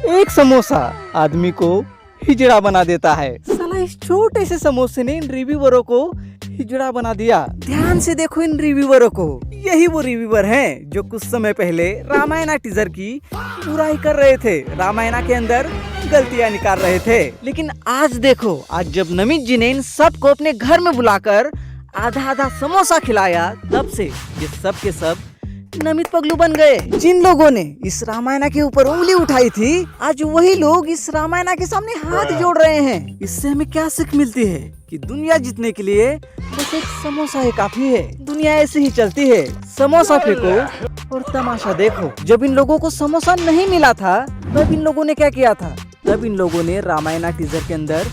एक समोसा आदमी को हिजड़ा बना देता है। साला इस छोटे से समोसे ने इन रिव्यूअरों को हिजड़ा बना दिया। ध्यान से देखो इन रिव्यूअरों को, यही वो रिव्यूअर हैं जो कुछ समय पहले रामायणा टीजर की बुराई कर रहे थे, रामायणा के अंदर गलतियां निकाल रहे थे। लेकिन आज देखो, आज जब नमित जी ने इन सबको अपने घर में बुलाकर आधा आधा समोसा खिलाया, तब से ये सब के सब नमित पगलू बन गए। जिन लोगों ने इस रामायणा के ऊपर उंगली उठाई थी, आज वही लोग इस रामायणा के सामने हाथ जोड़ रहे हैं। इससे हमें क्या सीख मिलती है कि दुनिया जीतने के लिए बस एक समोसा ही काफी है। दुनिया ऐसे ही चलती है, समोसा फेंको और तमाशा देखो। जब इन लोगों को समोसा नहीं मिला था, तब इन लोगों ने क्या किया था? तब इन लोगों ने रामायणा टीजर के अंदर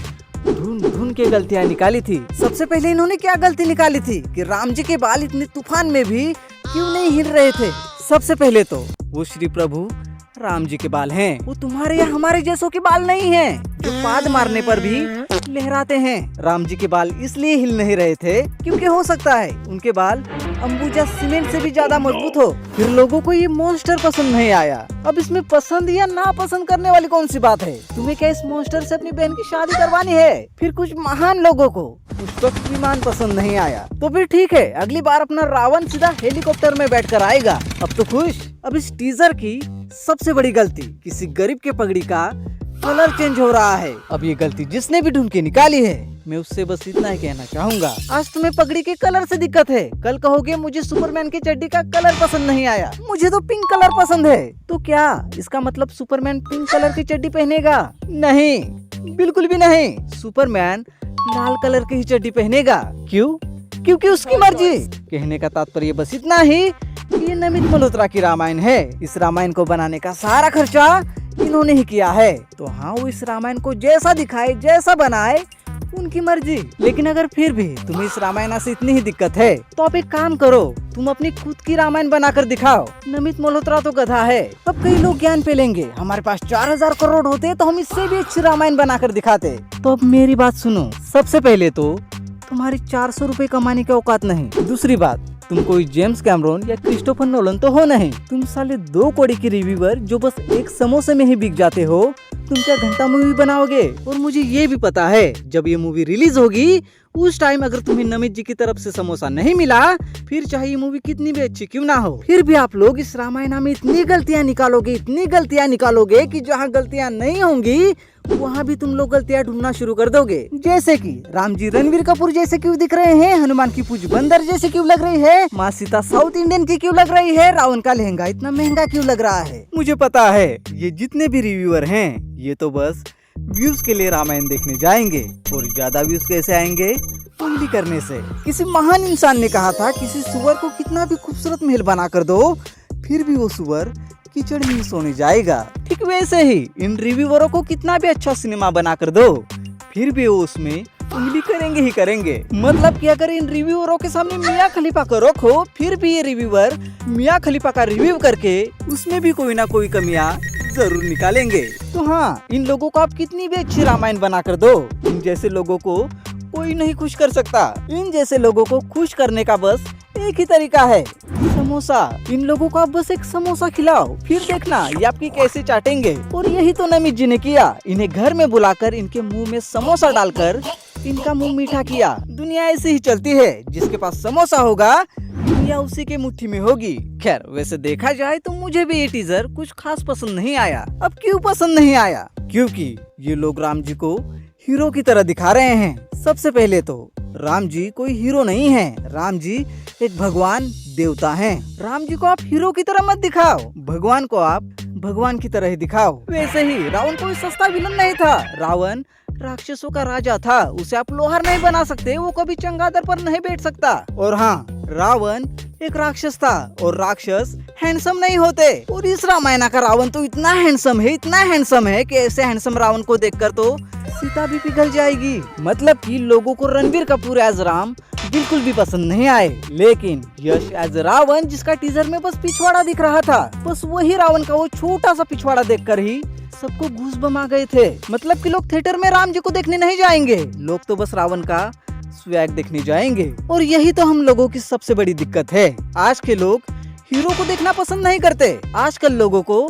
ढूंढ ढूंढ के गलतियां निकाली थी। सबसे पहले इन्होंने क्या गलती निकाली थी कि राम जी के बाल इतने तूफान में भी क्यों नहीं हिल रहे थे। सबसे पहले तो वो श्री प्रभु राम जी के बाल हैं, वो तुम्हारे या हमारे जैसों के बाल नहीं हैं, जो पाद मारने पर भी लहराते हैं। राम जी के बाल इसलिए हिल नहीं रहे थे क्योंकि हो सकता है उनके बाल अंबुजा सीमेंट से भी ज्यादा मजबूत हो। फिर लोगों को ये मॉन्स्टर पसंद नहीं आया। अब इसमें पसंद या ना पसंद करने वाली कौन सी बात है? तुम्हें क्या इस मॉन्स्टर से अपनी बहन की शादी करवानी है? फिर कुछ महान लोगों को उस वक्त विमान पसंद नहीं आया, तो फिर ठीक है, अगली बार अपना रावण सीधा हेलीकॉप्टर में बैठकर आएगा। अब तो खुश। अब इस टीजर की सबसे बड़ी गलती, किसी गरीब के पगड़ी का कलर चेंज हो रहा है। अब ये गलती जिसने भी ढूंढ के निकाली है, मैं उससे बस इतना ही कहना चाहूंगा, आज तुम्हें पगड़ी के कलर से दिक्कत है, कल कहोगे मुझे सुपरमैन की चड्डी का कलर पसंद नहीं आया, मुझे तो पिंक कलर पसंद है। तो क्या इसका मतलब सुपरमैन पिंक कलर की चड्डी पहनेगा? नहीं, बिल्कुल भी नहीं। सुपरमैन लाल कलर की ही चड्डी पहनेगा। क्यों? क्योंकि उसकी मर्जी। कहने का तात्पर्य बस इतना ही, ये नमित मल्होत्रा की रामायण है। इस रामायण को बनाने का सारा खर्चा इन्होंने ही किया है। तो हाँ, वो इस रामायण को जैसा दिखाए, जैसा बनाए, उनकी मर्जी। लेकिन अगर फिर भी तुम्हें इस रामायण से इतनी ही दिक्कत है, तो आप एक काम करो, तुम अपनी खुद की रामायण बनाकर दिखाओ। नमित मल्होत्रा तो गधा है। अब कई लोग ज्ञान पे लेंगे, हमारे पास 4000 करोड़ होते तो हम इससे भी अच्छी रामायण बनाकर दिखाते। तो अब मेरी बात सुनो। सबसे पहले तो तुम्हारी 400 रुपए कमाने की औकात नहीं। दूसरी बात, तुम कोई जेम्स कैमरॉन या क्रिस्टोफर नोलन तो हो नहीं। तुम साले 2 कौड़ी की रिव्यूअर जो बस एक समोसे में ही बिक जाते हो। तुम क्या घंटा मूवी बनाओगे? और मुझे ये भी पता है, जब ये मूवी रिलीज होगी उस टाइम अगर तुम्हें नमित जी की तरफ से समोसा नहीं मिला, फिर चाहे ये मूवी कितनी भी अच्छी क्यों ना हो, फिर भी आप लोग इस रामायण में इतनी गलतियां निकालोगे, इतनी गलतियां निकालोगे कि जहाँ गलतियां नहीं होंगी वहाँ भी तुम लोग गलतियां ढूंढना शुरू कर दोगे। जैसे कि राम जी रणवीर कपूर जैसे क्यों दिख रहे हैं, हनुमान की पूंछ बंदर जैसे क्यों लग रही है, माँ सीता साउथ इंडियन की क्यों लग रही है, रावण का लहंगा इतना महंगा क्यों लग रहा है। मुझे पता है ये जितने भी रिव्यूअर हैं, ये तो बस व्यूज के लिए रामायण देखने जाएंगे। और ज्यादा व्यूज कैसे आएंगे? उंगली करने से। किसी महान इंसान ने कहा था, किसी सुअर को कितना भी खूबसूरत महल बना कर दो, फिर भी वो सुअर कीचड़ में ही सोने जाएगा। ठीक वैसे ही इन रिव्यूअरों को कितना भी अच्छा सिनेमा बना कर दो, फिर भी वो उसमें उंगली करेंगे ही करेंगे। मतलब कि अगर इन रिव्यूअरों के सामने मियां खलीफा को रखो, फिर भी ये रिव्यूअर मियां खलीफा का रिव्यू करके उसमें भी कोई ना कोई कमियां जरूर निकालेंगे। तो हाँ, इन लोगों को आप कितनी भी अच्छी रामायण बना कर दो, इन जैसे लोगों को कोई नहीं खुश कर सकता। इन जैसे लोगों को खुश करने का बस एक ही तरीका है, समोसा। इन लोगों को आप बस एक समोसा खिलाओ, फिर देखना ये आपकी कैसे चाटेंगे। और यही तो नमित जी ने किया, इन्हें घर में बुलाकर इनके मुंह में समोसा डालकर इनका मुंह मीठा किया। दुनिया ऐसे ही चलती है, जिसके पास समोसा होगा दुनिया उसी के मुट्ठी में होगी। खैर, वैसे देखा जाए तो मुझे भी ये टीजर कुछ खास पसंद नहीं आया। अब क्यों पसंद नहीं आया? क्योंकि ये लोग राम जी को हीरो की तरह दिखा रहे हैं। सबसे पहले तो राम जी कोई हीरो नहीं है, राम जी एक भगवान देवता हैं। राम जी को आप हीरो की तरह मत दिखाओ, भगवान को आप भगवान की तरह ही दिखाओ। वैसे ही रावण कोई सस्ता विलन नहीं था, रावण राक्षसों का राजा था। उसे आप लोहार नहीं बना सकते, वो कभी चंगादर पर नहीं बैठ सकता। और हाँ, रावण एक राक्षस था और राक्षस हैंडसम नहीं होते। और इस रामायण का रावण तो इतना हैंडसम है, इतना हैंडसम है कि ऐसे हैंडसम रावण को देखकर तो सीता भी पिघल जाएगी। मतलब कि लोगों को रणबीर कपूर एज राम बिल्कुल भी पसंद नहीं आए, लेकिन यश एज रावण, जिसका टीजर में बस पिछवाड़ा दिख रहा था, बस वही रावण का वो छोटा सा पिछवाड़ा देखकर ही सबको घूसबम आ गए थे। मतलब कि लोग थिएटर में राम जी को देखने नहीं जाएंगे, लोग तो बस रावण का स्वैग देखने जाएंगे। और यही तो हम लोगों की सबसे बड़ी दिक्कत है। आज के लोग हीरो को देखना पसंद नहीं करते, आजकल लोगों को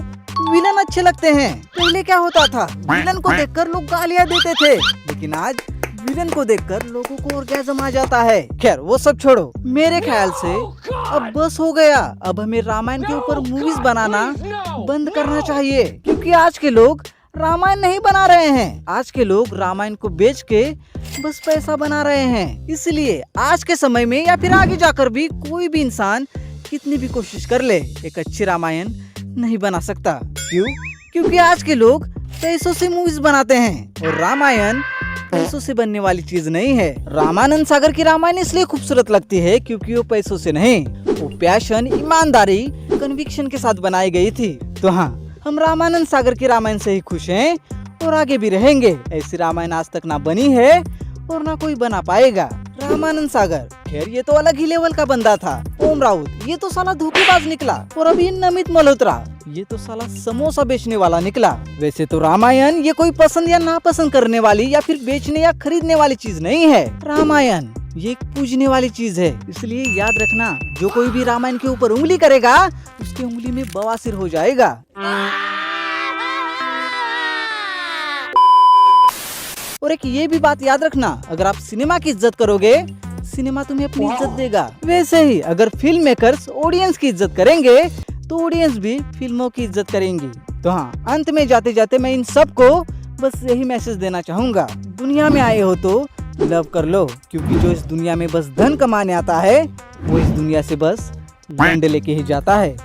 विलन अच्छे लगते हैं। पहले क्या होता था, विलन को देखकर लोग गालियां देते थे, लेकिन आज विलन को देखकर लोगों को ऑर्गेज़म आ जाता है। खैर वो सब छोड़ो, मेरे ख्याल से अब बस हो गया। अब हमें रामायण के ऊपर मूवीज बनाना बंद करना चाहिए, क्योंकि आज के लोग रामायण नहीं बना रहे हैं। आज के लोग रामायण को बेच के बस पैसा बना रहे हैं। इसलिए आज के समय में या फिर आगे जाकर भी कोई भी इंसान कितनी भी कोशिश कर ले, एक अच्छी रामायण नहीं बना सकता। क्यों? क्योंकि आज के लोग पैसों से मूवीज बनाते हैं, और रामायण पैसों से बनने वाली चीज नहीं है। रामानंद सागर की रामायण इसलिए खूबसूरत लगती है क्योंकि वो पैसों से नहीं, वो पैशन, ईमानदारी, कन्विक्शन के साथ बनाई गई थी। तो हाँ, हम रामानंद सागर की रामायण से ही खुश हैं और आगे भी रहेंगे। ऐसी रामायण आज तक ना बनी है और ना कोई बना पाएगा। रामानंद सागर, खैर ये तो अलग ही लेवल का बंदा था। ओम राउत, ये तो साला धोखेबाज निकला। और अभी नमित मल्होत्रा, ये तो साला समोसा बेचने वाला निकला। वैसे तो रामायण ये कोई पसंद या नापसंद करने वाली या फिर बेचने या खरीदने वाली चीज नहीं है। रामायण ये एक पूजने वाली चीज है। इसलिए याद रखना, जो कोई भी रामायण के ऊपर उंगली करेगा उसकी उंगली में बवासीर हो जाएगा। और एक ये भी बात याद रखना, अगर आप सिनेमा की इज्जत करोगे, सिनेमा तुम्हें अपनी इज्जत देगा। वैसे ही अगर फिल्म मेकर्स ऑडियंस की इज्जत करेंगे तो ऑडियंस भी फिल्मों की इज्जत करेंगी। तो हाँ, अंत में जाते जाते मैं इन सबको बस यही मैसेज देना चाहूँगा, दुनिया में आए हो तो लव कर लो, क्योंकि जो इस दुनिया में बस धन कमाने आता है वो इस दुनिया से बस डंडे लेके ही जाता है।